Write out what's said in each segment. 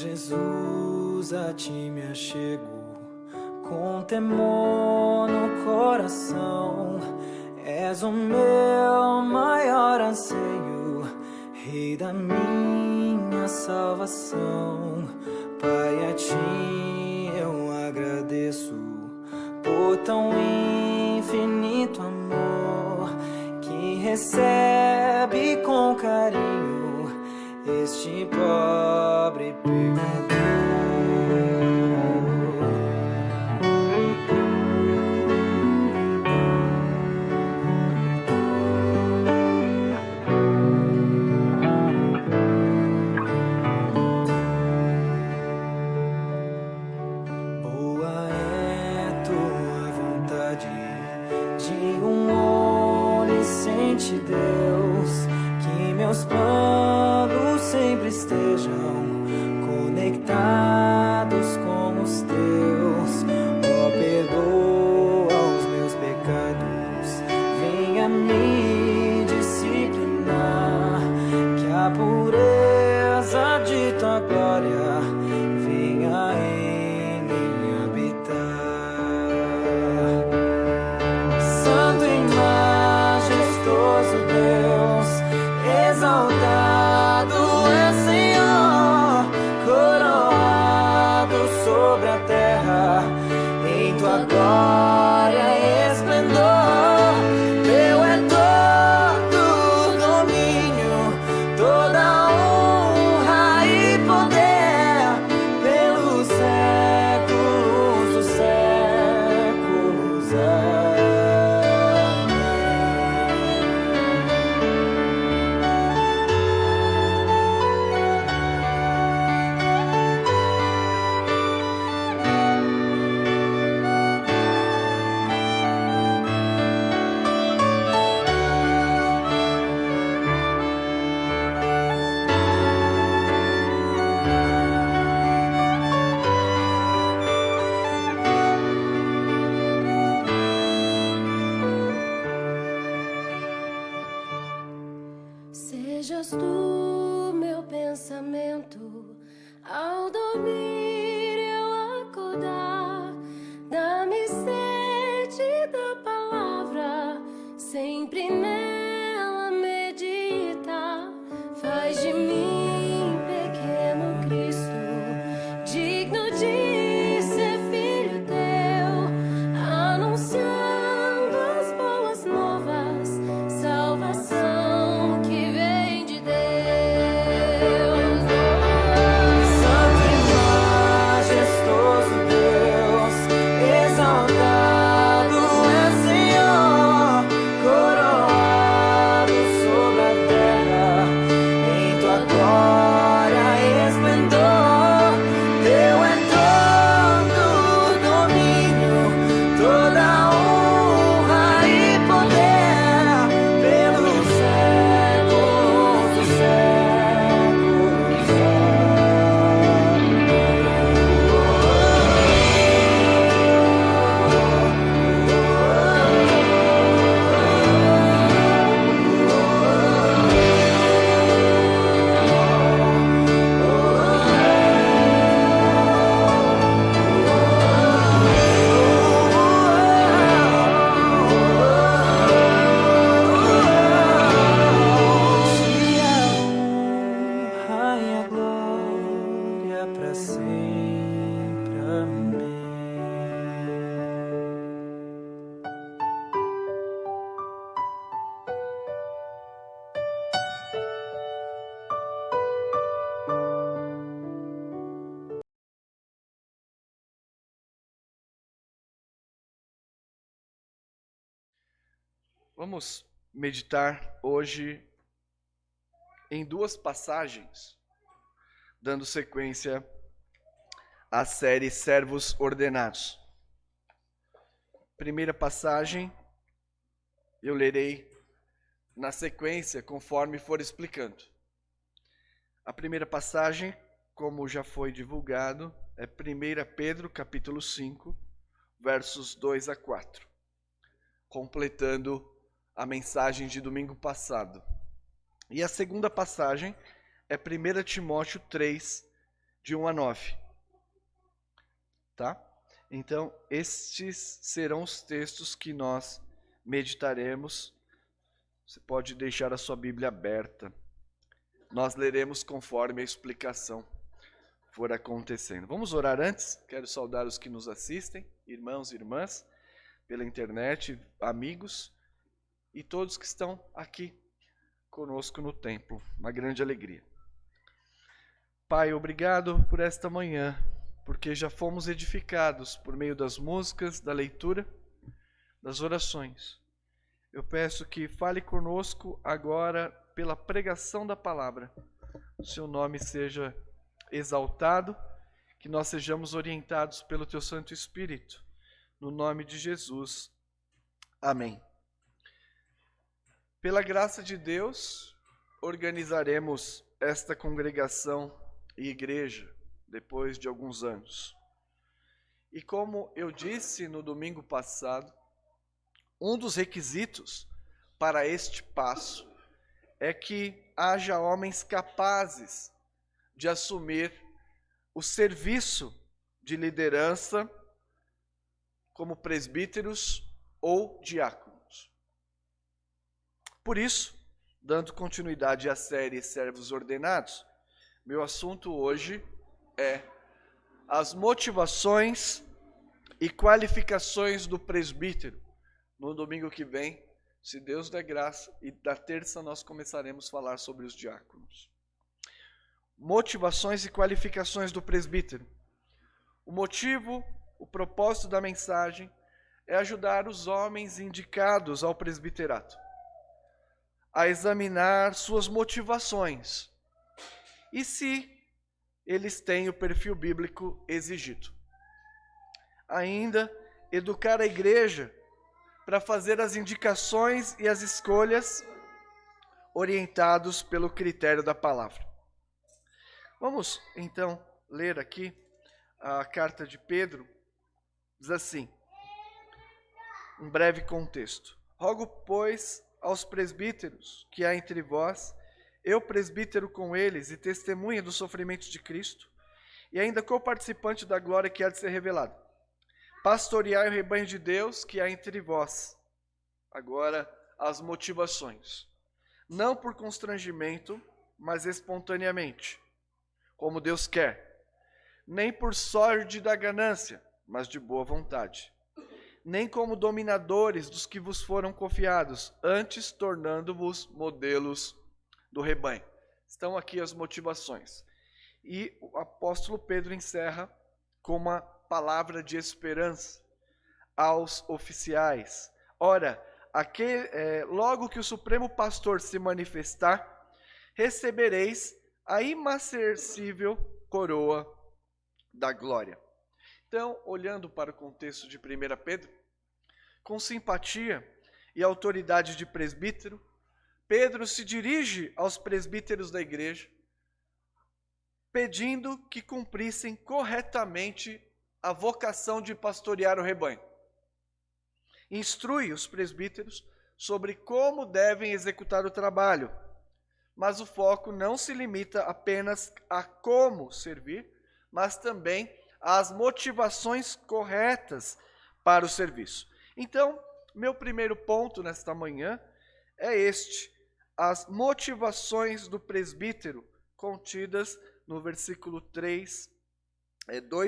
Jesus, a ti me achego, com temor no coração. És o meu maior anseio, Rei da minha salvação. Pai, a ti eu agradeço por tão infinito amor que recebe com carinho este pobre pecador. Boa é tua vontade de onisciente Deus, que meus planos sempre estejam conectados com os teus. Ó, perdoa os meus pecados, venha me disciplinar, que a pureza de tua glória venha em mim habitar. Santo e majestoso Deus, exaltado é Senhor, coroado sobre a terra, em tua glória e esplendor. Teu é todo o domínio, toda honra e poder, pelos séculos dos séculos. Sejas tu meu pensamento, ao dormir eu acordar. Dá-me sede da palavra, sempre nela meditar. Faz de mim pequeno Cristo, digno de ser filho teu, anunciando as boas novas, salvação que vem de Deus. Santo e majestoso Deus, exaltado é Senhor, coroado sobre a terra, em tua glória e esplendor. Teu é todo o domínio, toda honra e poder, pelos séculos dos séculos. A honra e a glória para sempre. Amém. Vamos meditar hoje em duas passagens, dando sequência à série Servos Ordenados. Primeira passagem, eu lerei na sequência conforme for explicando. A primeira passagem, como já foi divulgado, é 1 Pedro capítulo 5, versos 2 a 4, completando a mensagem de domingo passado. E a segunda passagem é 1 Timóteo 3, de 1 a 9. Tá? Então, estes serão os textos que nós meditaremos. Você pode deixar a sua Bíblia aberta. Nós leremos conforme a explicação for acontecendo. Vamos orar antes? Quero saudar os que nos assistem, irmãos e irmãs, pela internet, amigos e todos que estão aqui conosco no templo. Uma grande alegria. Pai, obrigado por esta manhã, porque já fomos edificados por meio das músicas, da leitura, das orações. Eu peço que fale conosco agora pela pregação da palavra. O seu nome seja exaltado, que nós sejamos orientados pelo teu Santo Espírito. No nome de Jesus. Amém. Pela graça de Deus, organizaremos esta congregação e igreja depois de alguns anos. E como eu disse no domingo passado, um dos requisitos para este passo é que haja homens capazes de assumir o serviço de liderança como presbíteros ou diáconos. Por isso, dando continuidade à série Servos Ordenados, meu assunto hoje é as motivações e qualificações do presbítero. No domingo que vem, se Deus der graça, e da terça nós começaremos a falar sobre os diáconos. Motivações e qualificações do presbítero. O motivo, o propósito da mensagem é ajudar os homens indicados ao presbiterato a examinar suas motivações e se eles têm o perfil bíblico exigido. Ainda, educar a igreja para fazer as indicações e as escolhas orientados pelo critério da palavra. Vamos, então, ler aqui a carta de Pedro. Diz assim, um breve contexto. Rogo, pois, aos presbíteros que há entre vós, eu presbítero com eles e testemunha dos sofrimentos de Cristo, e ainda co-participante da glória que há de ser revelada. Pastoreai o rebanho de Deus que há entre vós. Agora, as motivações. Não por constrangimento, mas espontaneamente, como Deus quer. Nem por sorte da ganância, mas de boa vontade. Nem como dominadores dos que vos foram confiados, antes tornando-vos modelos do rebanho. Estão aqui as motivações. E o apóstolo Pedro encerra com uma palavra de esperança aos oficiais. Ora, logo que o Supremo Pastor se manifestar, recebereis a imarcessível coroa da glória. Então, olhando para o contexto de 1 Pedro, com simpatia e autoridade de presbítero, Pedro se dirige aos presbíteros da igreja, pedindo que cumprissem corretamente a vocação de pastorear o rebanho. Instrui os presbíteros sobre como devem executar o trabalho, mas o foco não se limita apenas a como servir, mas também às motivações corretas para o serviço. Então, meu primeiro ponto nesta manhã é este: as motivações do presbítero contidas no versículo 2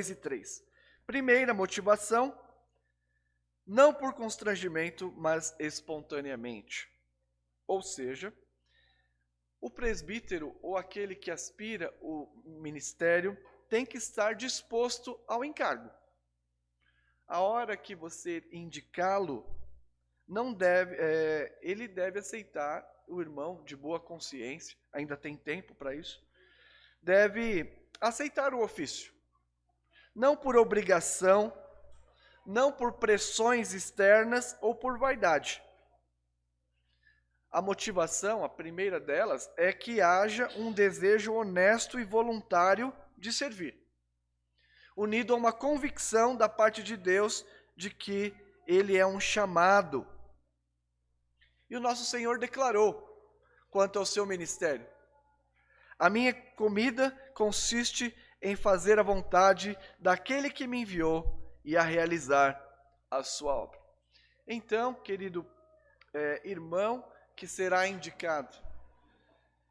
e 3. Primeira motivação, não por constrangimento, mas espontaneamente. Ou seja, o presbítero ou aquele que aspira o ministério tem que estar disposto ao encargo. A hora que você indicá-lo, ele deve aceitar, o irmão de boa consciência, ainda tem tempo para isso, deve aceitar o ofício. Não por obrigação, não por pressões externas ou por vaidade. A motivação, a primeira delas, é que haja um desejo honesto e voluntário de servir, unido a uma convicção da parte de Deus de que ele é um chamado. E o nosso Senhor declarou quanto ao seu ministério: a minha comida consiste em fazer a vontade daquele que me enviou e a realizar a sua obra. Então, querido irmão que será indicado,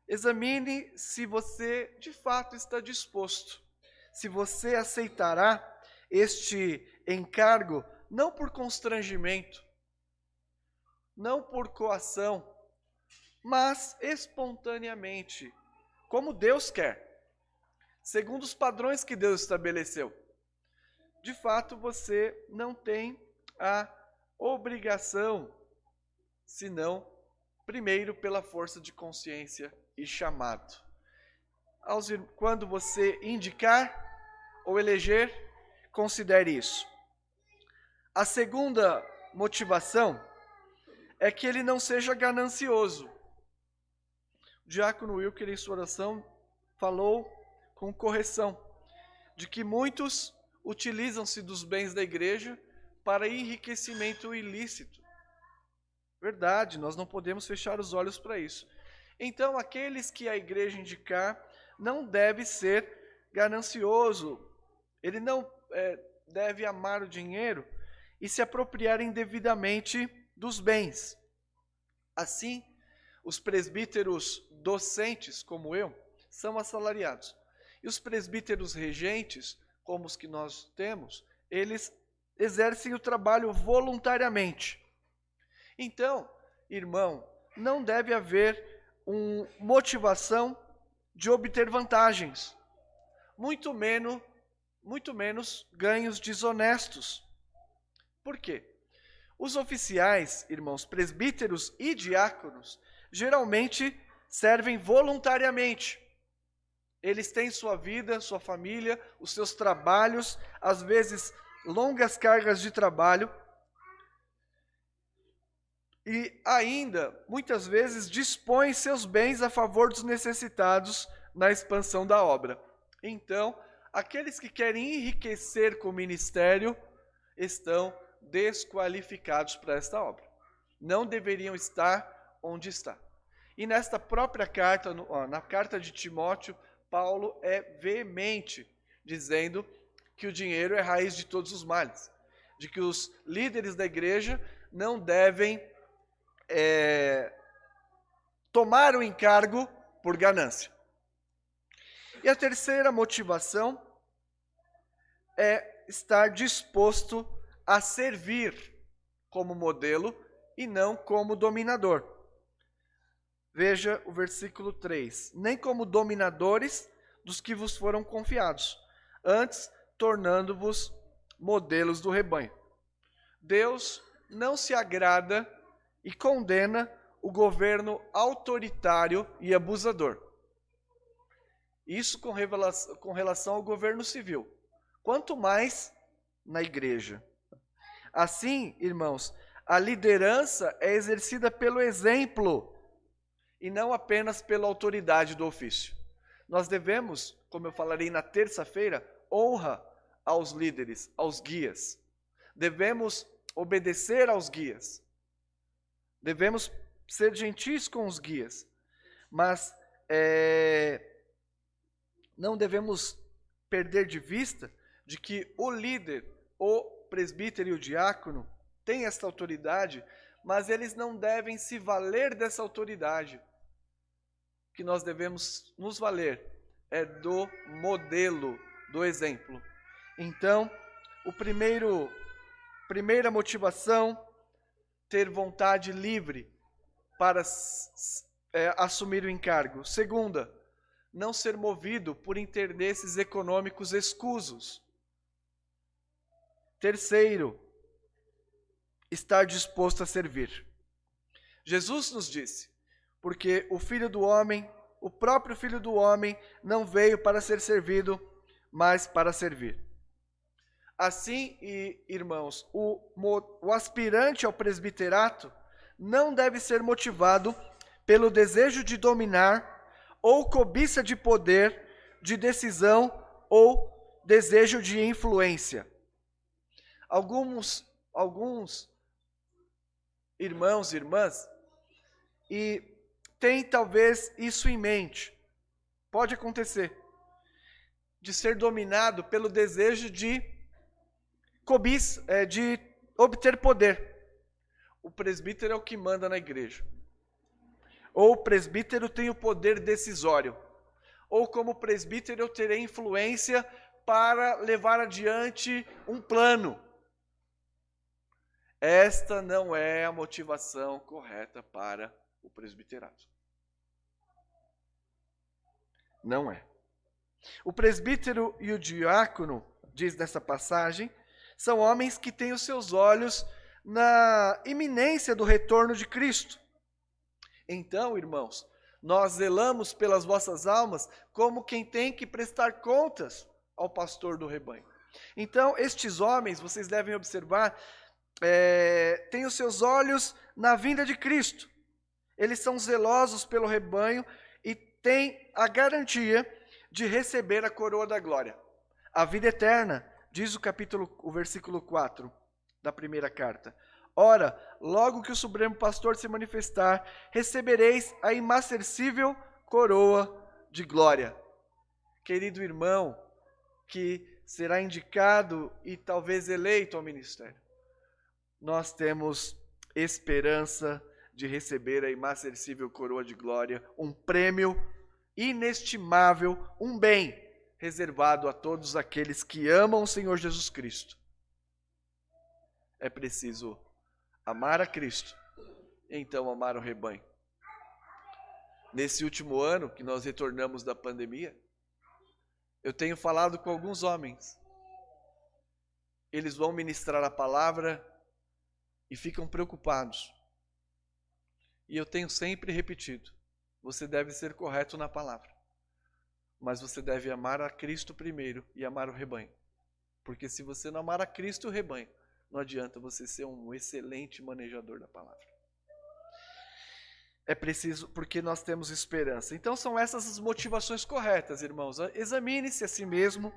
examine se você de fato está disposto, se você aceitará este encargo, não por constrangimento, não por coação, mas espontaneamente, como Deus quer, segundo os padrões que Deus estabeleceu. De fato, você não tem a obrigação, senão, primeiro, pela força de consciência e chamado. Quando você indicar ou eleger, considere isso. A segunda motivação é que ele não seja ganancioso. O diácono Wilker, em sua oração, falou com correção de que muitos utilizam-se dos bens da igreja para enriquecimento ilícito. Verdade, nós não podemos fechar os olhos para isso. Então, aqueles que a igreja indicar não deve ser ganancioso. Ele não deve amar o dinheiro e se apropriar indevidamente dos bens. Assim, os presbíteros docentes, como eu, são assalariados. E os presbíteros regentes, como os que nós temos, eles exercem o trabalho voluntariamente. Então, irmão, não deve haver motivação de obter vantagens, muito menos ganhos desonestos. Por quê? Os oficiais, irmãos, presbíteros e diáconos, geralmente servem voluntariamente. Eles têm sua vida, sua família, os seus trabalhos, às vezes longas cargas de trabalho, e ainda, muitas vezes, dispõem seus bens a favor dos necessitados na expansão da obra. Então, aqueles que querem enriquecer com o ministério estão desqualificados para esta obra. Não deveriam estar onde está. E nesta própria carta, na carta de Timóteo, Paulo é veemente, dizendo que o dinheiro é raiz de todos os males, de que os líderes da igreja não devem tomar o encargo por ganância. E a terceira motivação é estar disposto a servir como modelo e não como dominador. Veja o versículo 3. Nem como dominadores dos que vos foram confiados, antes tornando-vos modelos do rebanho. Deus não se agrada e condena o governo autoritário e abusador. Isso com relação ao governo civil. Quanto mais na igreja. Assim, irmãos, a liderança é exercida pelo exemplo e não apenas pela autoridade do ofício. Nós devemos, como eu falarei na terça-feira, honra aos líderes, aos guias. Devemos obedecer aos guias. Devemos ser gentis com os guias. Mas não devemos perder de vista de que o líder, o presbítero e o diácono têm esta autoridade, mas eles não devem se valer dessa autoridade. O que nós devemos nos valer é do modelo, do exemplo. Então, primeira motivação, ter vontade livre para assumir o encargo. Segunda, não ser movido por interesses econômicos escusos. Terceiro, estar disposto a servir. Jesus nos disse, porque o próprio Filho do Homem não veio para ser servido, mas para servir. Assim, irmãos, o aspirante ao presbiterato não deve ser motivado pelo desejo de dominar ou cobiça de poder, de decisão ou desejo de influência. Alguns irmãos e irmãs têm talvez isso em mente. Pode acontecer. de ser dominado pelo desejo de de obter poder. O presbítero é o que manda na igreja. Ou o presbítero tem o poder decisório. Ou como presbítero eu terei influência para levar adiante um plano. Esta não é a motivação correta para o presbiterato. Não é. O presbítero e o diácono, diz nessa passagem, são homens que têm os seus olhos na iminência do retorno de Cristo. Então, irmãos, nós zelamos pelas vossas almas como quem tem que prestar contas ao pastor do rebanho. Então, estes homens, vocês devem observar, têm os seus olhos na vinda de Cristo. Eles são zelosos pelo rebanho e têm a garantia de receber a coroa da glória. A vida eterna, diz o versículo 4 da primeira carta. Ora, logo que o Supremo Pastor se manifestar, recebereis a imarcessível coroa de glória. Querido irmão, que será indicado e talvez eleito ao ministério, nós temos esperança de receber a imarcessível coroa de glória, um prêmio inestimável, um bem reservado a todos aqueles que amam o Senhor Jesus Cristo. É preciso amar a Cristo, então amar o rebanho. Nesse último ano que nós retornamos da pandemia, eu tenho falado com alguns homens. Eles vão ministrar a palavra e ficam preocupados. E eu tenho sempre repetido, você deve ser correto na palavra, mas você deve amar a Cristo primeiro e amar o rebanho. Porque se você não amar a Cristo e o rebanho, não adianta você ser um excelente manejador da palavra. É preciso, porque nós temos esperança. Então são essas as motivações corretas, irmãos. Examine-se a si mesmo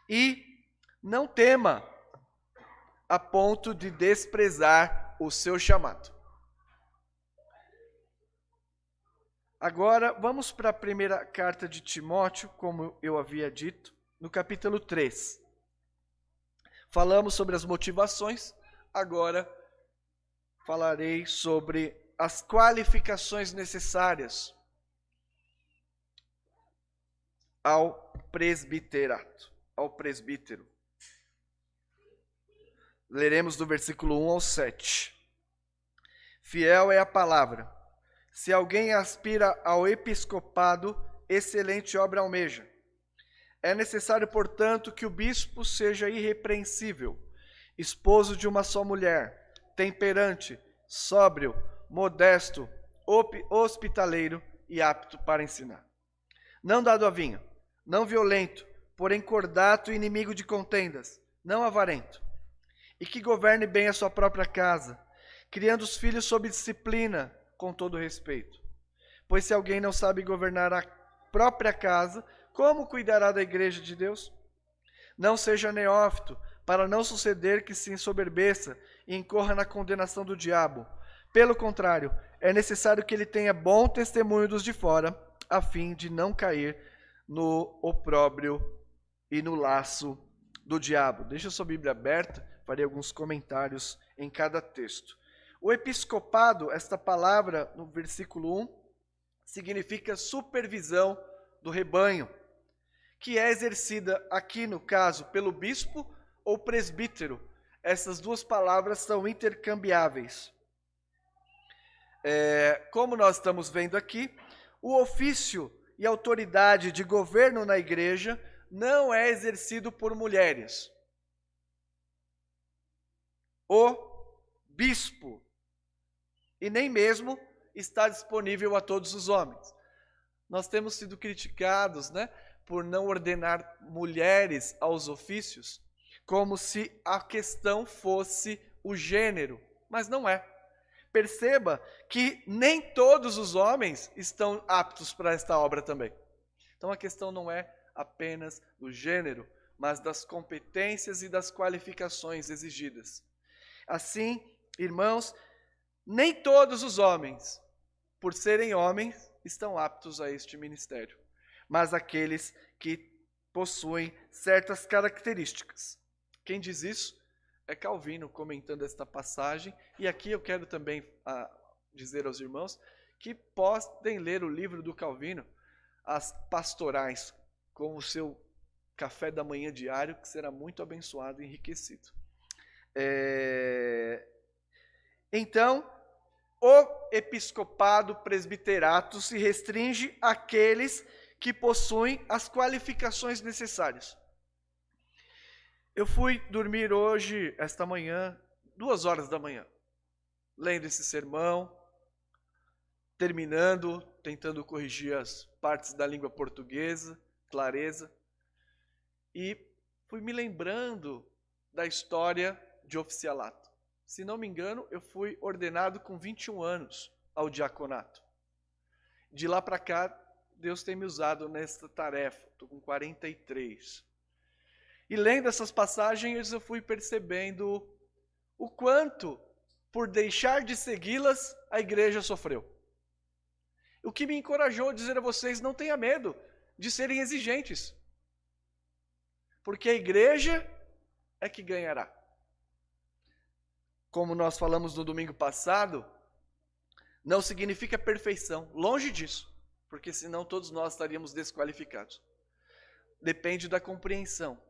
e não tema a ponto de desprezar o seu chamado. Agora, vamos para a primeira carta de Timóteo, como eu havia dito, no capítulo 3. Falamos sobre as motivações, agora falarei sobre as qualificações necessárias ao presbiterato, ao presbítero. Leremos do versículo 1 ao 7. Fiel é a palavra. Se alguém aspira ao episcopado, excelente obra almeja. É necessário, portanto, que o bispo seja irrepreensível, esposo de uma só mulher, temperante, sóbrio, modesto, hospitaleiro e apto para ensinar. Não dado a vinho, não violento, porém cordato e inimigo de contendas, não avarento. E que governe bem a sua própria casa, criando os filhos sob disciplina, com todo respeito. Pois se alguém não sabe governar a própria casa, como cuidará da igreja de Deus? Não seja neófito, para não suceder que se ensoberbeça e incorra na condenação do diabo. Pelo contrário, é necessário que ele tenha bom testemunho dos de fora, a fim de não cair no opróbrio e no laço do diabo. Deixa a sua Bíblia aberta, farei alguns comentários em cada texto. O episcopado, esta palavra no versículo 1, significa supervisão do rebanho, que é exercida aqui no caso pelo bispo ou presbítero. Essas duas palavras são intercambiáveis. Como nós estamos vendo aqui, o ofício e autoridade de governo na igreja não é exercido por mulheres. O bispo, e nem mesmo está disponível a todos os homens. Nós temos sido criticados, por não ordenar mulheres aos ofícios, como se a questão fosse o gênero, mas não é. Perceba que nem todos os homens estão aptos para esta obra também. Então a questão não é apenas do gênero, mas das competências e das qualificações exigidas. Assim, irmãos, nem todos os homens, por serem homens, estão aptos a este ministério, mas aqueles que possuem certas características. Quem diz isso é Calvino, comentando esta passagem. E aqui eu quero também dizer aos irmãos que podem ler o livro do Calvino, As Pastorais, com o seu café da manhã diário, que será muito abençoado e enriquecido. Então, o episcopado presbiterato se restringe àqueles que possuem as qualificações necessárias. Eu fui dormir hoje, esta manhã, 2h da manhã, lendo esse sermão, terminando, tentando corrigir as partes da língua portuguesa, clareza, e fui me lembrando da história de oficialato. Se não me engano, eu fui ordenado com 21 anos ao diaconato. De lá para cá, Deus tem me usado nesta tarefa. Estou com 43. E lendo essas passagens, eu fui percebendo o quanto, por deixar de segui-las, a igreja sofreu. O que me encorajou a dizer a vocês, não tenha medo de serem exigentes. Porque a igreja é que ganhará. Como nós falamos no domingo passado, não significa perfeição, longe disso, porque senão todos nós estaríamos desqualificados. Depende da compreensão,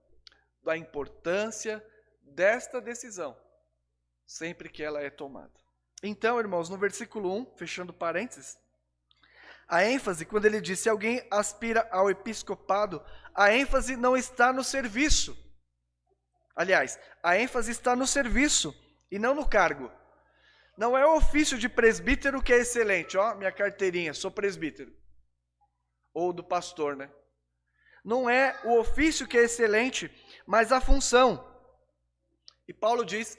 da importância desta decisão, sempre que ela é tomada. Então, irmãos, no versículo 1, fechando parênteses, a ênfase, quando ele diz, se alguém aspira ao episcopado, a ênfase não está no serviço. Aliás, a ênfase está no serviço e não no cargo. Não é o ofício de presbítero que é excelente. Ó, minha carteirinha, sou presbítero. Ou do pastor, né? Não é o ofício que é excelente, mas a função. E Paulo diz,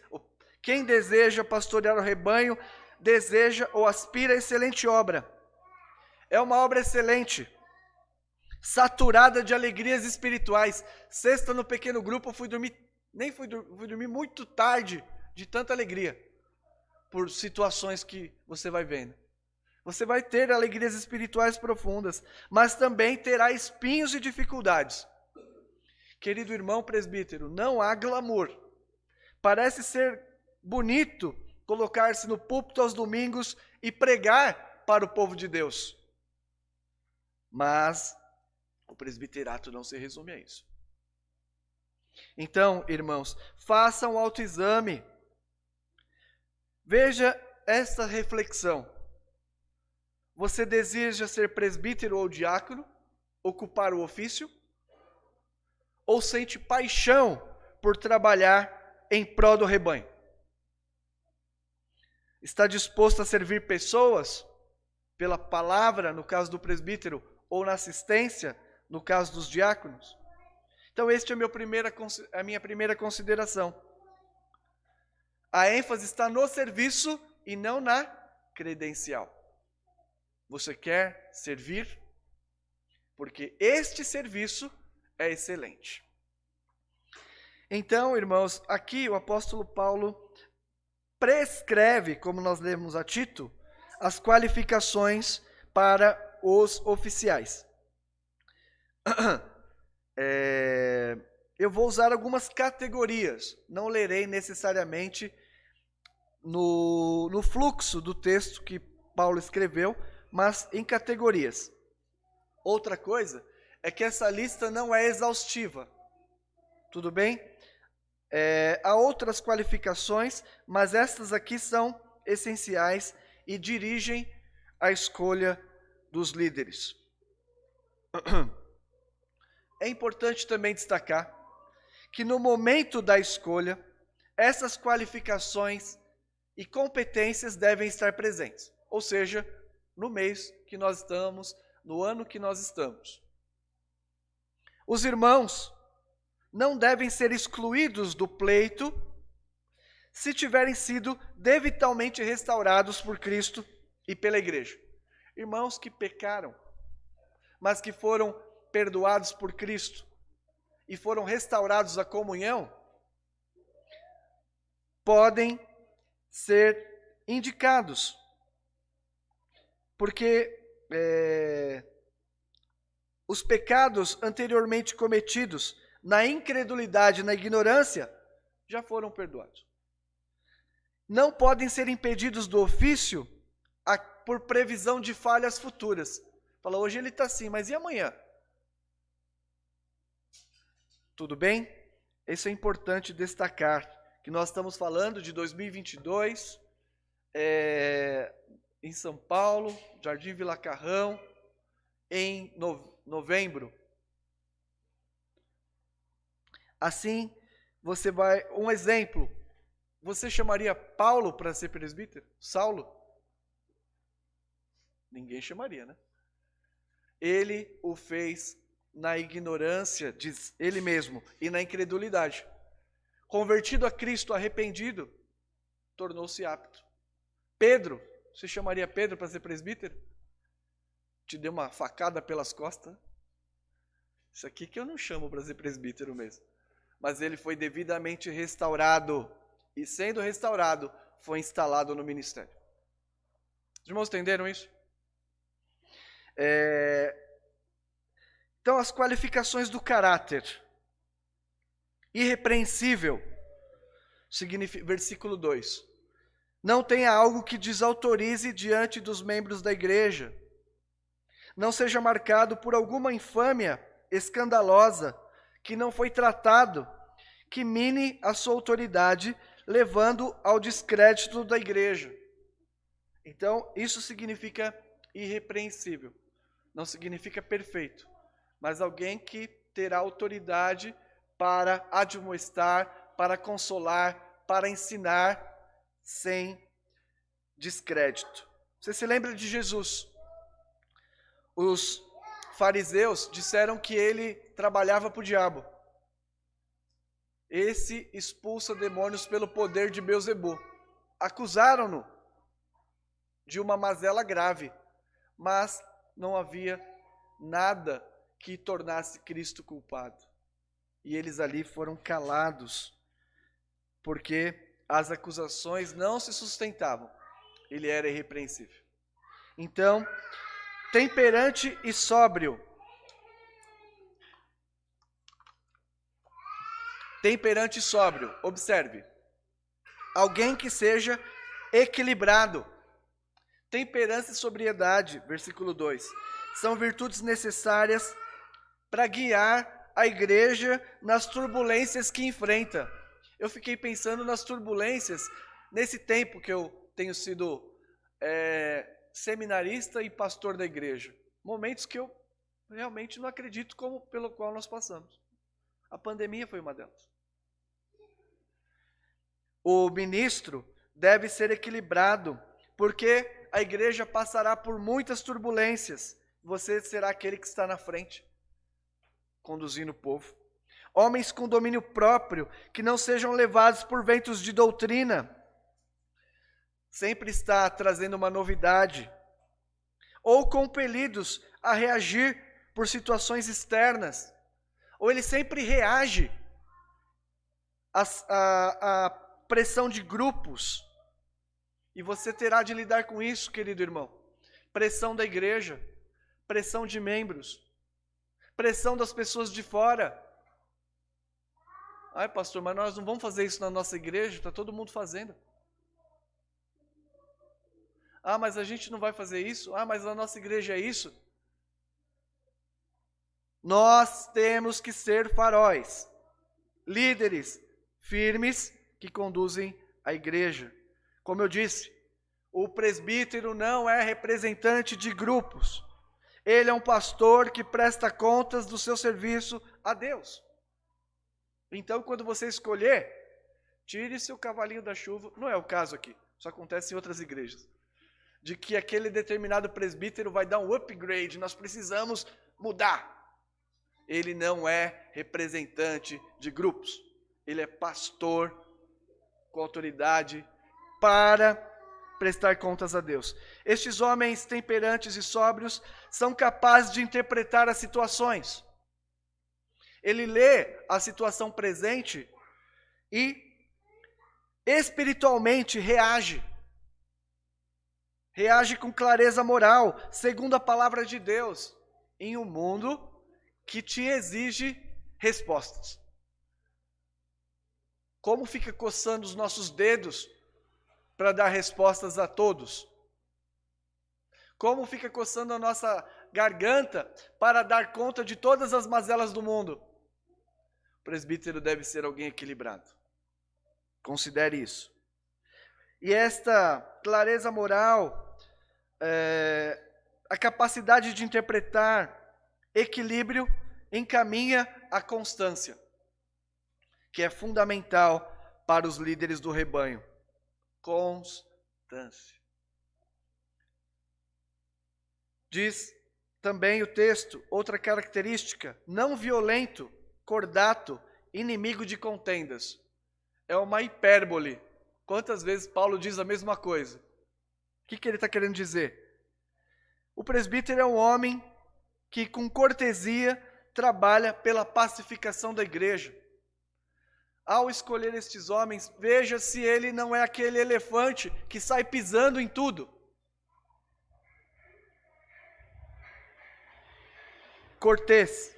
quem deseja pastorear o rebanho, deseja ou aspira a excelente obra. É uma obra excelente, saturada de alegrias espirituais. Sexta no pequeno grupo, eu fui dormir muito tarde, de tanta alegria, por situações que você vai vendo. Você vai ter alegrias espirituais profundas, mas também terá espinhos e dificuldades. Querido irmão presbítero, não há glamour. Parece ser bonito colocar-se no púlpito aos domingos e pregar para o povo de Deus. Mas o presbiterato não se resume a isso. Então, irmãos, façam um autoexame. Veja esta reflexão. Você deseja ser presbítero ou diácono? Ocupar o ofício? Ou sente paixão por trabalhar em prol do rebanho? Está disposto a servir pessoas pela palavra, no caso do presbítero, ou na assistência, no caso dos diáconos? Então, esta é a minha primeira consideração. A ênfase está no serviço e não na credencial. Você quer servir? Porque este serviço é excelente. Então, irmãos, aqui o apóstolo Paulo prescreve, como nós lemos a Tito, as qualificações para os oficiais. Eu vou usar algumas categorias, não lerei necessariamente no fluxo do texto que Paulo escreveu, mas em categorias. Outra coisa é que essa lista não é exaustiva, tudo bem? Há outras qualificações, mas estas aqui são essenciais e dirigem a escolha dos líderes. É importante também destacar que no momento da escolha, essas qualificações e competências devem estar presentes. Ou seja, no mês que nós estamos, no ano que nós estamos. Os irmãos não devem ser excluídos do pleito se tiverem sido devidamente restaurados por Cristo e pela igreja. Irmãos que pecaram, mas que foram perdoados por Cristo e foram restaurados à comunhão, podem ser indicados. Porque os pecados anteriormente cometidos na incredulidade, na ignorância, já foram perdoados. Não podem ser impedidos do ofício por previsão de falhas futuras. Fala, hoje ele está assim, mas e amanhã? Tudo bem? Isso é importante destacar, que nós estamos falando de 2022, em São Paulo, Jardim Vila Carrão, em novembro. Assim, você vai... Um exemplo, você chamaria Paulo para ser presbítero? Saulo? Ninguém chamaria, né? Ele o fez na ignorância, diz ele mesmo, e na incredulidade. Convertido a Cristo, arrependido, tornou-se apto. Pedro, você chamaria Pedro para ser presbítero? Te deu uma facada pelas costas? Isso aqui que eu não chamo para ser presbítero mesmo. Mas ele foi devidamente restaurado. E sendo restaurado, foi instalado no ministério. Os irmãos entenderam isso? Então, as qualificações do caráter. Irrepreensível. Versículo 2. Não tenha algo que desautorize diante dos membros da igreja. Não seja marcado por alguma infâmia escandalosa que não foi tratado, que mine a sua autoridade, levando ao descrédito da igreja. Então, isso significa irrepreensível. Não significa perfeito, mas alguém que terá autoridade para admoestar, para consolar, para ensinar, sem descrédito. Você se lembra de Jesus? Os fariseus disseram que ele trabalhava para o diabo. Esse expulsa demônios pelo poder de Beelzebu. Acusaram-no de uma mazela grave, mas não havia nada que tornasse Cristo culpado. E eles ali foram calados, porque as acusações não se sustentavam. Ele era irrepreensível. Então, temperante e sóbrio. Temperante e sóbrio, observe. Alguém que seja equilibrado. Temperança e sobriedade, versículo 2. São virtudes necessárias para guiar a igreja nas turbulências que enfrenta. Eu fiquei pensando nas turbulências nesse tempo que eu tenho sido seminarista e pastor da igreja. Momentos que eu realmente não acredito pelo qual nós passamos. A pandemia foi uma delas. O ministro deve ser equilibrado, porque a igreja passará por muitas turbulências. Você será aquele que está na frente, conduzindo o povo. Homens com domínio próprio, que não sejam levados por ventos de doutrina. Sempre está trazendo uma novidade. Ou compelidos a reagir por situações externas. Ou ele sempre reage à pressão de grupos. E você terá de lidar com isso, querido irmão. Pressão da igreja, pressão de membros, pressão das pessoas de fora. Ai, pastor, mas nós não vamos fazer isso na nossa igreja, está todo mundo fazendo. Ah, mas a gente não vai fazer isso? Ah, mas a nossa igreja é isso? Nós temos que ser faróis, líderes firmes que conduzem a igreja. Como eu disse, o presbítero não é representante de grupos. Ele é um pastor que presta contas do seu serviço a Deus. Então, quando você escolher, tire seu cavalinho da chuva. Não é o caso aqui, isso acontece em outras igrejas. De que aquele determinado presbítero vai dar um upgrade, nós precisamos mudar. Ele não é representante de grupos. Ele é pastor com autoridade para prestar contas a Deus. Estes homens temperantes e sóbrios são capazes de interpretar as situações. Ele lê a situação presente e espiritualmente reage. Reage com clareza moral, segundo a palavra de Deus, em um mundo que te exige respostas. Como fica coçando os nossos dedos para dar respostas a todos? Como fica coçando a nossa garganta para dar conta de todas as mazelas do mundo? O presbítero deve ser alguém equilibrado. Considere isso. E esta clareza moral, a capacidade de interpretar equilíbrio, encaminha a constância, que é fundamental para os líderes do rebanho. Constância. Diz também o texto, outra característica, não violento, cordato, inimigo de contendas. É uma hipérbole. Quantas vezes Paulo diz a mesma coisa? O que ele está querendo dizer? O presbítero é um homem que com cortesia trabalha pela pacificação da igreja. Ao escolher estes homens, veja se ele não é aquele elefante que sai pisando em tudo. Cortês.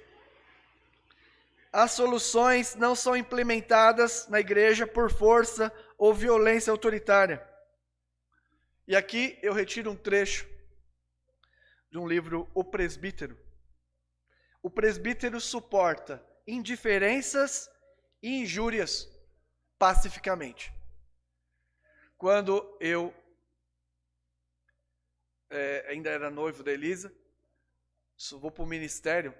As soluções não são implementadas na igreja por força ou violência autoritária. E aqui eu retiro um trecho de um livro, O Presbítero. O presbítero suporta indiferenças e injúrias pacificamente. Quando eu ainda era noivo da Elisa, vou para o ministério,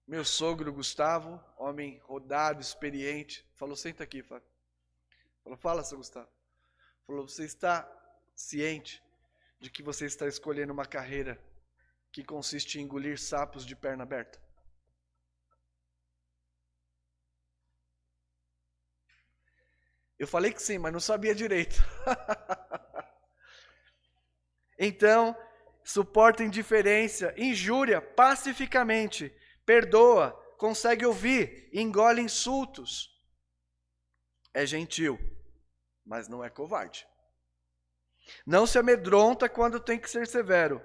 meu sogro Gustavo, homem rodado, experiente, falou, senta aqui, Fábio. Falou, fala, seu Gustavo. Falou, você está ciente de que você está escolhendo uma carreira que consiste em engolir sapos de perna aberta? Eu falei que sim, mas não sabia direito. Então, suporta indiferença, injúria pacificamente, perdoa, consegue ouvir, engole insultos. É gentil, mas não é covarde. Não se amedronta quando tem que ser severo.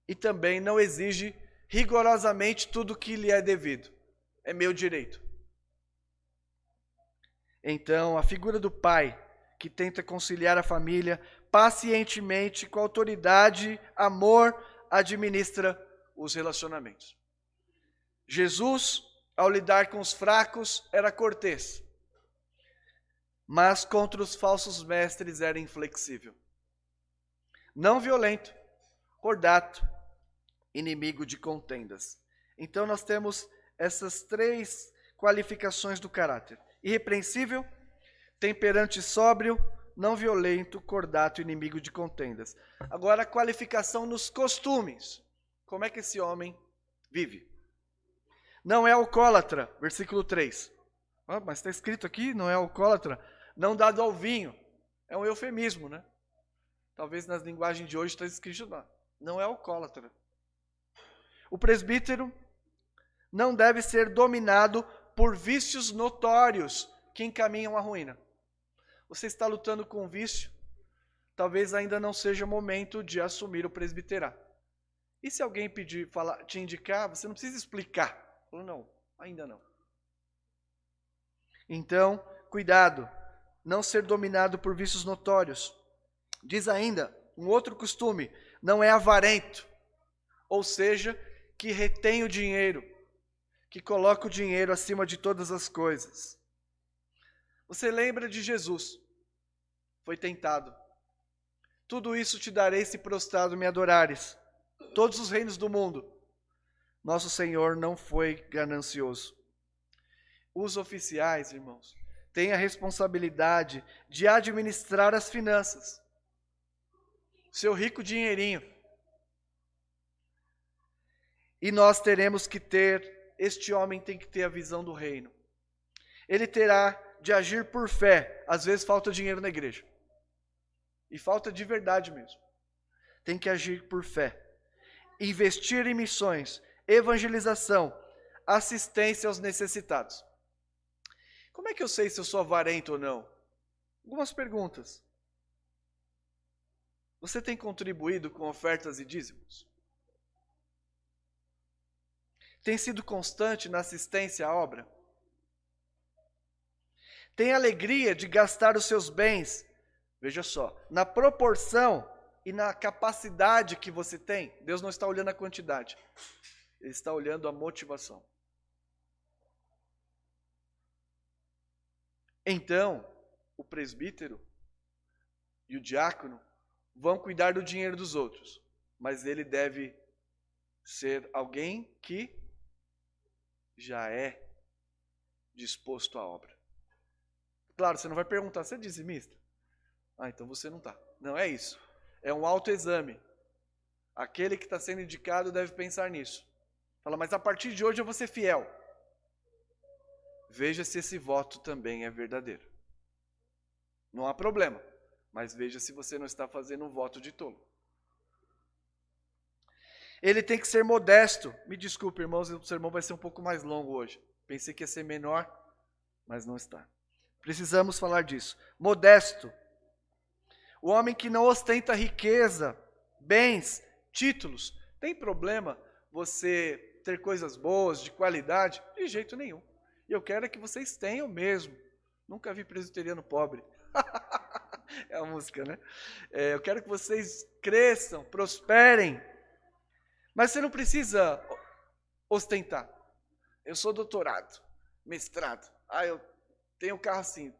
E também não exige rigorosamente tudo o que lhe é devido. É meu direito. Então, a figura do pai, que tenta conciliar a família, pacientemente, com autoridade, amor, administra os relacionamentos. Jesus, ao lidar com os fracos, era cortês, mas contra os falsos mestres era inflexível. Não violento, cordato, inimigo de contendas. Então nós temos essas três qualificações do caráter: irrepreensível, temperante sóbrio, não violento, cordato, inimigo de contendas. Agora a qualificação nos costumes. Como é que esse homem vive? Não é alcoólatra, versículo 3. Mas está escrito aqui, não é alcoólatra, não dado ao vinho. É um eufemismo, né? Talvez nas linguagens de hoje está escrito lá. Não é alcoólatra. O presbítero não deve ser dominado por vícios notórios que encaminham à ruína. Você está lutando com um vício, talvez ainda não seja o momento de assumir o presbiterato. E se alguém pedir, te indicar, você não precisa explicar. Falou, não, ainda não. Então, cuidado, não ser dominado por vícios notórios. Diz ainda, um outro costume, não é avarento, ou seja, que retém o dinheiro, que coloca o dinheiro acima de todas as coisas. Você lembra de Jesus? Foi tentado. Tudo isso te darei se prostrado me adorares. Todos os reinos do mundo. Nosso Senhor não foi ganancioso. Os oficiais, irmãos, têm a responsabilidade de administrar as finanças. Seu rico dinheirinho. E nós teremos que ter, este homem tem que ter a visão do reino. Ele terá de agir por fé. Às vezes falta dinheiro na igreja. E falta de verdade mesmo. Tem que agir por fé. Investir em missões, evangelização, assistência aos necessitados. Como é que eu sei se eu sou avarento ou não? Algumas perguntas. Você tem contribuído com ofertas e dízimos? Tem sido constante na assistência à obra? Tem alegria de gastar os seus bens, veja só, na proporção e na capacidade que você tem? Deus não está olhando a quantidade, Ele está olhando a motivação. Então, o presbítero e o diácono vão cuidar do dinheiro dos outros, mas ele deve ser alguém que já é disposto à obra. Claro, você não vai perguntar, você é dizimista? Ah, então você não está. Não é isso. É um autoexame. Aquele que está sendo indicado deve pensar nisso. Fala, mas a partir de hoje eu vou ser fiel. Veja se esse voto também é verdadeiro. Não há problema, mas veja se você não está fazendo um voto de tolo. Ele tem que ser modesto. Me desculpe, irmãos, o sermão vai ser um pouco mais longo hoje. Pensei que ia ser menor, mas não está. Precisamos falar disso. Modesto. O homem que não ostenta riqueza, bens, títulos. Tem problema você ter coisas boas, de qualidade? De jeito nenhum. E eu quero que vocês tenham mesmo. Nunca vi presbiteriano pobre. É a música, né? Eu quero que vocês cresçam, prosperem. Mas você não precisa ostentar. Eu sou doutorado, mestrado. Eu tenho um carro assim.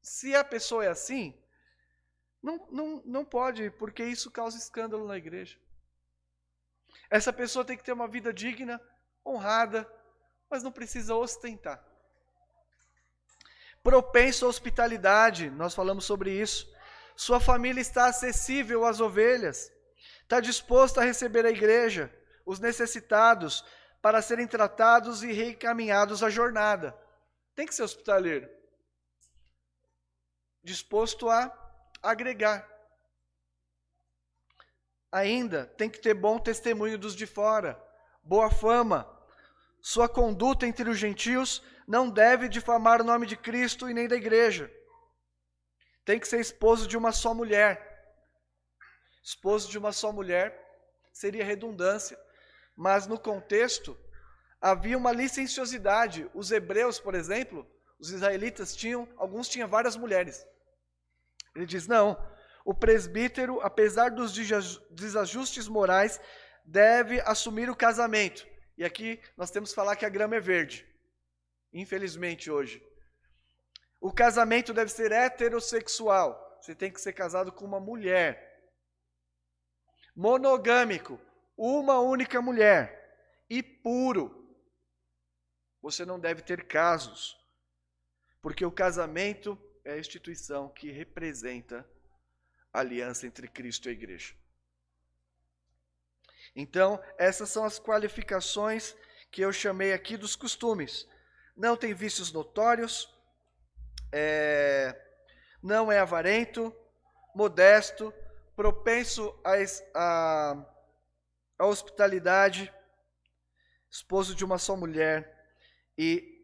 Se a pessoa é assim, não pode, porque isso causa escândalo na igreja. Essa pessoa tem que ter uma vida digna, honrada, mas não precisa ostentar. Propenso à hospitalidade, nós falamos sobre isso. Sua família está acessível às ovelhas. Está disposto a receber a igreja, os necessitados, para serem tratados e reencaminhados à jornada. Tem que ser hospitaleiro. Disposto a agregar. Ainda tem que ter bom testemunho dos de fora, boa fama. Sua conduta entre os gentios não deve difamar o nome de Cristo e nem da igreja. Tem que ser esposo de uma só mulher. Esposo de uma só mulher seria redundância, mas no contexto havia uma licenciosidade. Os hebreus, por exemplo, os israelitas alguns tinham várias mulheres. Ele diz, não, o presbítero, apesar dos desajustes morais, deve assumir o casamento. E aqui nós temos que falar que a grama é verde, infelizmente hoje. O casamento deve ser heterossexual, você tem que ser casado com uma mulher. Monogâmico, uma única mulher. E puro. Você não deve ter casos, porque o casamento é a instituição que representa a aliança entre Cristo e a igreja. Então, essas são as qualificações que eu chamei aqui dos costumes. Não tem vícios notórios, não é avarento, modesto, propenso à hospitalidade, esposo de uma só mulher e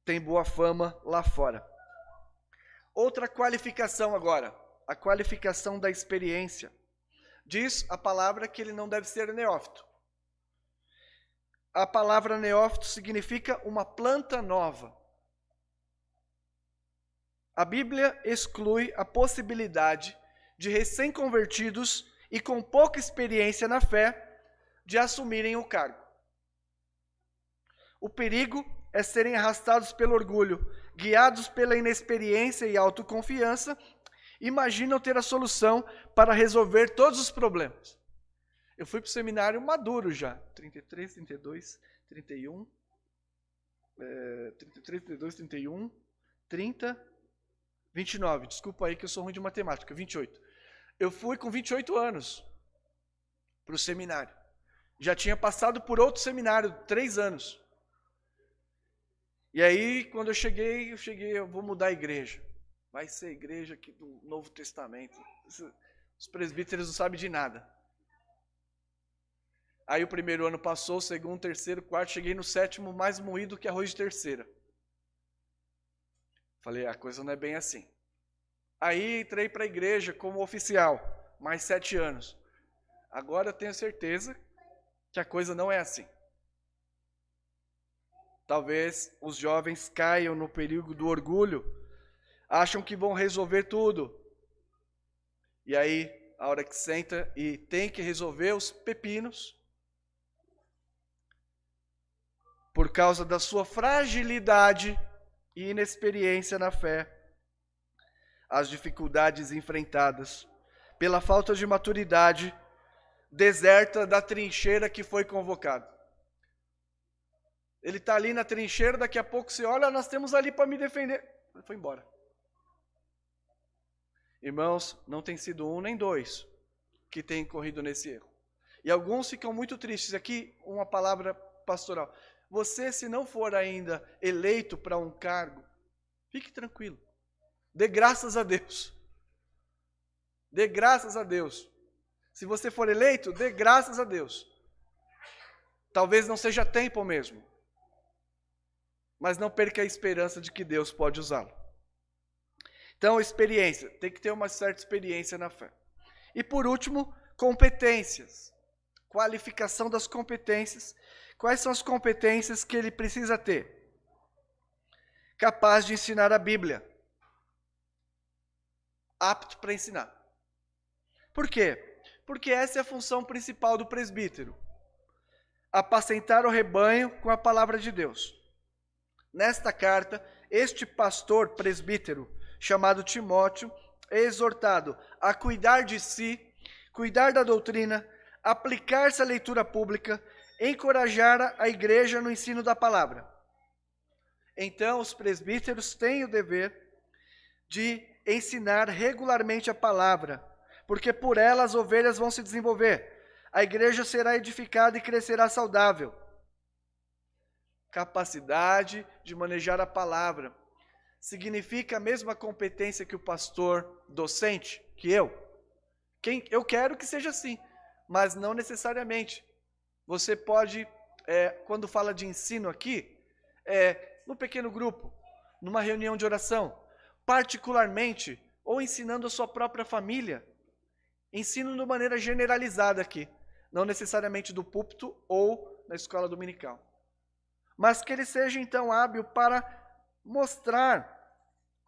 tem boa fama lá fora. Outra qualificação agora, a qualificação da experiência. Diz a palavra que ele não deve ser neófito. A palavra neófito significa uma planta nova. A Bíblia exclui a possibilidade de recém-convertidos e com pouca experiência na fé de assumirem o cargo. O perigo é serem arrastados pelo orgulho, guiados pela inexperiência e autoconfiança, imaginam ter a solução para resolver todos os problemas. Eu fui para o seminário maduro já, 33, 32, 31, 33, 32, 31, 30, 29, desculpa aí que eu sou ruim de matemática, 28. Eu fui com 28 anos para o seminário. Já tinha passado por outro seminário, 3 anos. E aí, quando eu cheguei, eu vou mudar a igreja. Vai ser a igreja aqui do Novo Testamento. Os presbíteros não sabem de nada. Aí o primeiro ano passou, o segundo, terceiro, quarto, cheguei no sétimo, mais moído que arroz de terceira. Falei, a coisa não é bem assim. Aí entrei para a igreja como oficial, mais 7 anos. Agora eu tenho certeza que a coisa não é assim. Talvez os jovens caiam no perigo do orgulho, acham que vão resolver tudo. E aí, a hora que senta e tem que resolver os pepinos, por causa da sua fragilidade e inexperiência na fé, as dificuldades enfrentadas, pela falta de maturidade, deserta da trincheira que foi convocado. Ele está ali na trincheira, daqui a pouco você olha, nós temos ali para me defender. Ele foi embora. Irmãos, não tem sido um nem dois que têm corrido nesse erro. E alguns ficam muito tristes. Aqui uma palavra pastoral. Você, se não for ainda eleito para um cargo, fique tranquilo. Dê graças a Deus. Dê graças a Deus. Se você for eleito, dê graças a Deus. Talvez não seja tempo mesmo. Mas não perca a esperança de que Deus pode usá-lo. Então, experiência. Tem que ter uma certa experiência na fé. E por último, competências. Qualificação das competências. Quais são as competências que ele precisa ter? Capaz de ensinar a Bíblia. Apto para ensinar. Por quê? Porque essa é a função principal do presbítero. Apacentar o rebanho com a palavra de Deus. Nesta carta, este pastor presbítero, chamado Timóteo, é exortado a cuidar de si, cuidar da doutrina, aplicar-se à leitura pública, encorajar a igreja no ensino da palavra. Então, os presbíteros têm o dever de ensinar regularmente a palavra, porque por ela as ovelhas vão se desenvolver. A igreja será edificada e crescerá saudável. Capacidade de manejar a palavra significa a mesma competência que o pastor docente, que eu. Eu quero que seja assim, mas não necessariamente. Você pode, quando fala de ensino aqui, no pequeno grupo, numa reunião de oração, particularmente, ou ensinando a sua própria família. Ensino de maneira generalizada aqui, não necessariamente do púlpito ou na escola dominical. Mas que ele seja então hábil para mostrar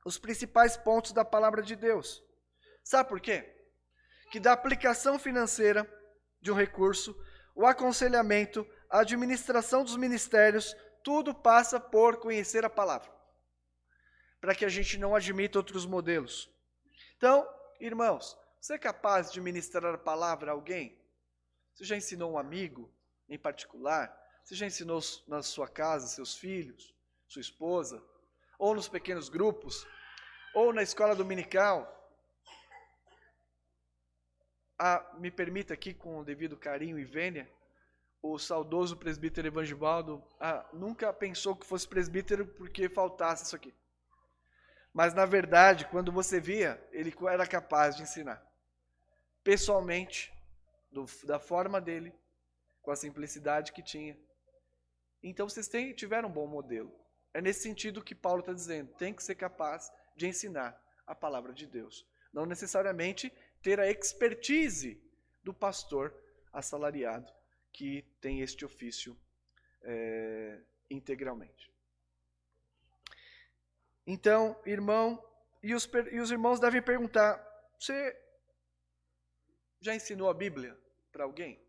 os principais pontos da palavra de Deus. Sabe por quê? Que da aplicação financeira de um recurso, o aconselhamento, a administração dos ministérios, tudo passa por conhecer a palavra. Para que a gente não admita outros modelos. Então, irmãos, você é capaz de ministrar a palavra a alguém? Você já ensinou um amigo em particular? Você já ensinou na sua casa, seus filhos, sua esposa? Ou nos pequenos grupos? Ou na escola dominical? Me permita aqui, com o devido carinho e vênia, o saudoso presbítero Evangibaldo nunca pensou que fosse presbítero porque faltasse isso aqui. Mas, na verdade, quando você via, ele era capaz de ensinar. Pessoalmente, da forma dele, com a simplicidade que tinha. Então, vocês tiveram um bom modelo. É nesse sentido que Paulo está dizendo. Tem que ser capaz de ensinar a palavra de Deus. Não necessariamente ter a expertise do pastor assalariado, que tem este ofício integralmente. Então, irmão, e os irmãos devem perguntar, você já ensinou a Bíblia para alguém?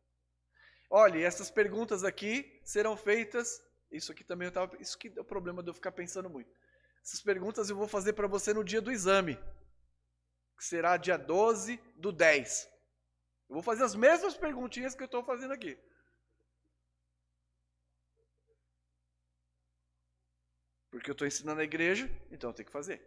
Olha, essas perguntas aqui serão feitas, isso aqui é o problema de eu ficar pensando muito. Essas perguntas eu vou fazer para você no dia do exame, que será dia 12/10. Eu vou fazer as mesmas perguntinhas que eu estou fazendo aqui. Porque eu estou ensinando a igreja, então eu tenho que fazer.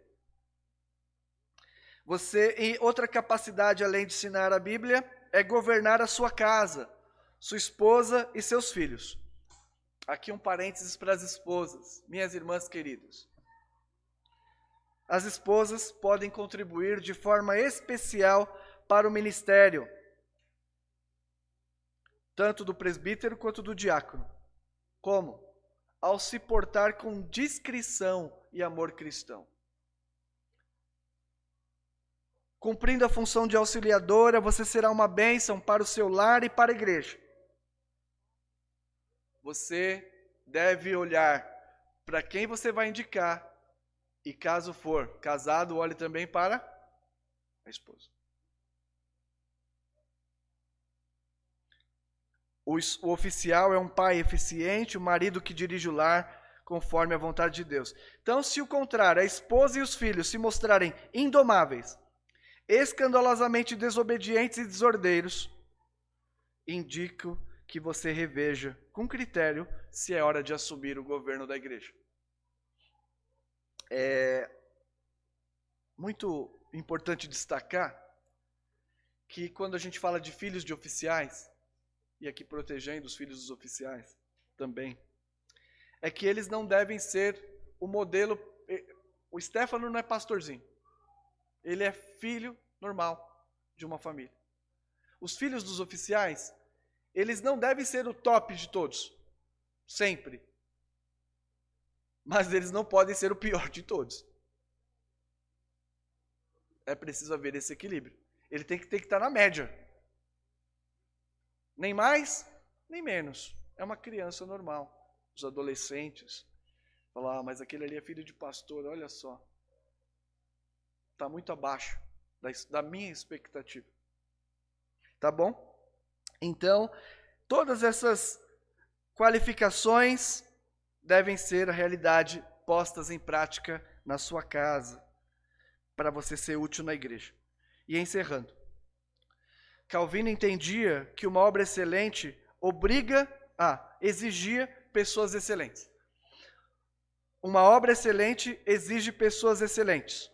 E outra capacidade, além de ensinar a Bíblia, é governar a sua casa, sua esposa e seus filhos. Aqui um parênteses para as esposas, minhas irmãs queridas. As esposas podem contribuir de forma especial para o ministério, tanto do presbítero quanto do diácono. Como? Ao se portar com discrição e amor cristão. Cumprindo a função de auxiliadora, você será uma bênção para o seu lar e para a igreja. você deve olhar para quem você vai indicar. E caso for casado, olhe também para a esposa. O oficial é um pai eficiente, o marido que dirige o lar conforme a vontade de Deus. Então, se o contrário, a esposa e os filhos se mostrarem indomáveis, escandalosamente desobedientes e desordeiros, indico que você reveja com critério se é hora de assumir o governo da igreja. É muito importante destacar que quando a gente fala de filhos de oficiais, e aqui protegendo os filhos dos oficiais também, é que eles não devem ser o modelo. O Stefano não é pastorzinho. Ele é filho normal de uma família. Os filhos dos oficiais, eles não devem ser o top de todos, sempre. Mas eles não podem ser o pior de todos. É preciso haver esse equilíbrio. Ele tem que estar na média. Nem mais, nem menos. É uma criança normal. Os adolescentes falam, mas aquele ali é filho de pastor, olha só. Está muito abaixo da minha expectativa. Tá bom? Então, todas essas qualificações devem ser a realidade postas em prática na sua casa, para você ser útil na igreja. E encerrando. Calvino entendia que uma obra excelente obriga a exigir pessoas excelentes. Uma obra excelente exige pessoas excelentes.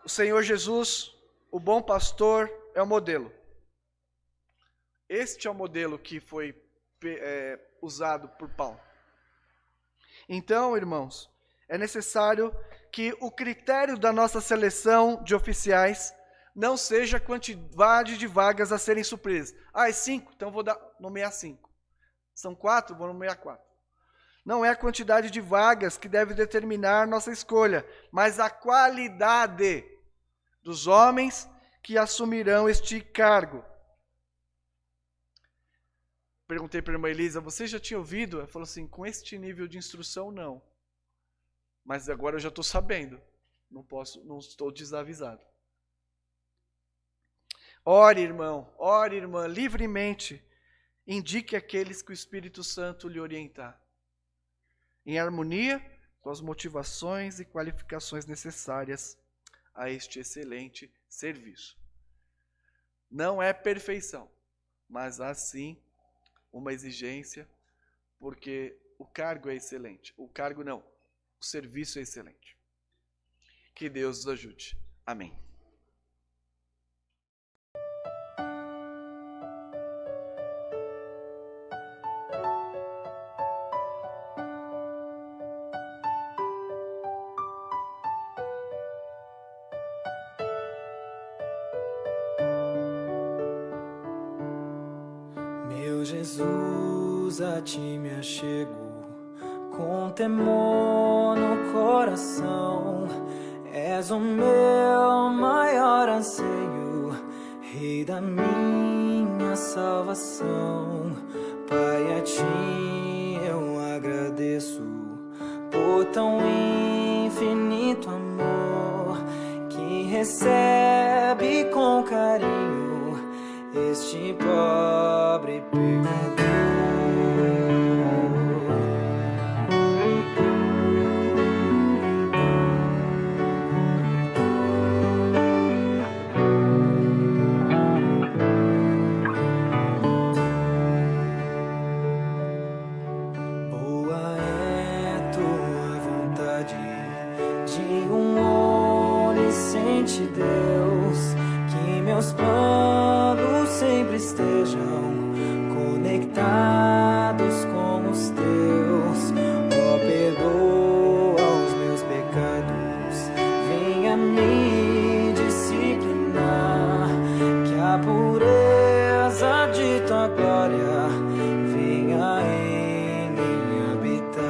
O Senhor Jesus, o bom pastor, é o modelo. Este é o modelo que foi usado por Paulo. Então, irmãos, é necessário que o critério da nossa seleção de oficiais não seja a quantidade de vagas a serem supridas. É 5, então vou nomear 5. São 4, vou nomear 4. Não é a quantidade de vagas que deve determinar nossa escolha, mas a qualidade dos homens que assumirão este cargo. Perguntei para a irmã Elisa, você já tinha ouvido? Ela falou assim, com este nível de instrução, não. Mas agora eu já estou sabendo. Não estou desavisado. Ore, irmão, ore, irmã, livremente. Indique aqueles que o Espírito Santo lhe orientar. Em harmonia com as motivações e qualificações necessárias a este excelente serviço. Não é perfeição, mas há sim uma exigência, porque o cargo é excelente. O serviço é excelente. Que Deus nos ajude. Amém. Meu Jesus, a ti me achego, com temor no coração. És o meu maior anseio, Rei da minha salvação. Pai, a ti eu agradeço por tão infinito amor que recebe com carinho este pobre pecador. Boa é tua vontade de um onisciente Deus, que meus planos sempre estejam conectados com os teus. Ó, perdoa os meus pecados, venha me disciplinar, que a pureza de tua glória venha em mim habitar.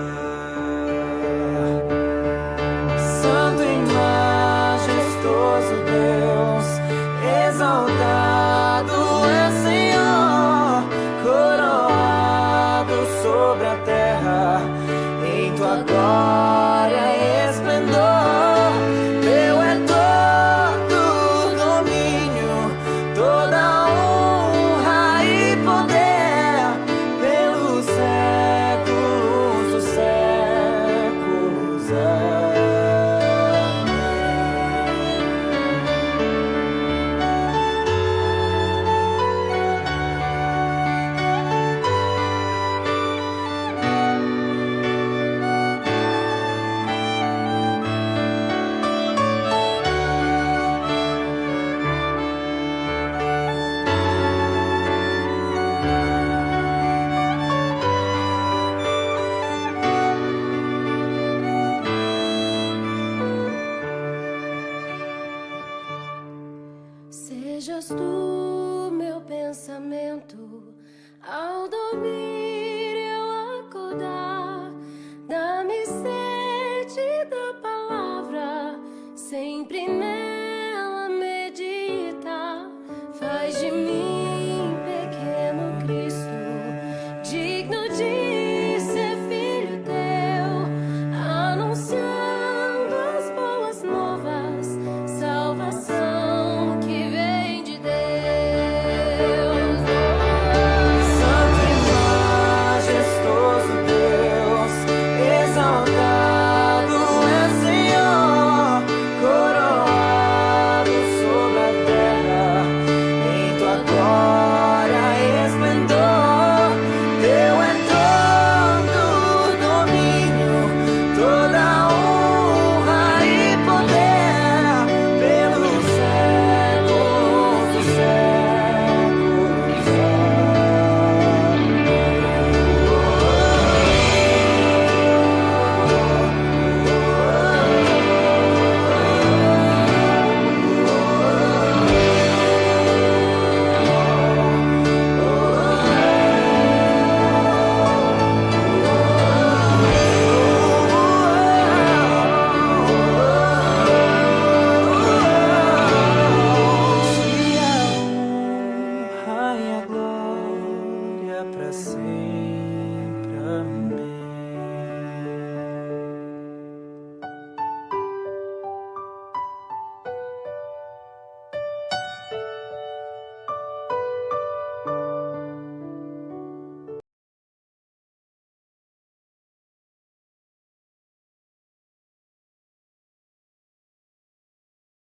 Santo e majestoso Deus, exaltado é Senhor, coroado Sejas tu meu pensamento, ao dormir eu acordar. Dá-me sede da palavra, sempre nela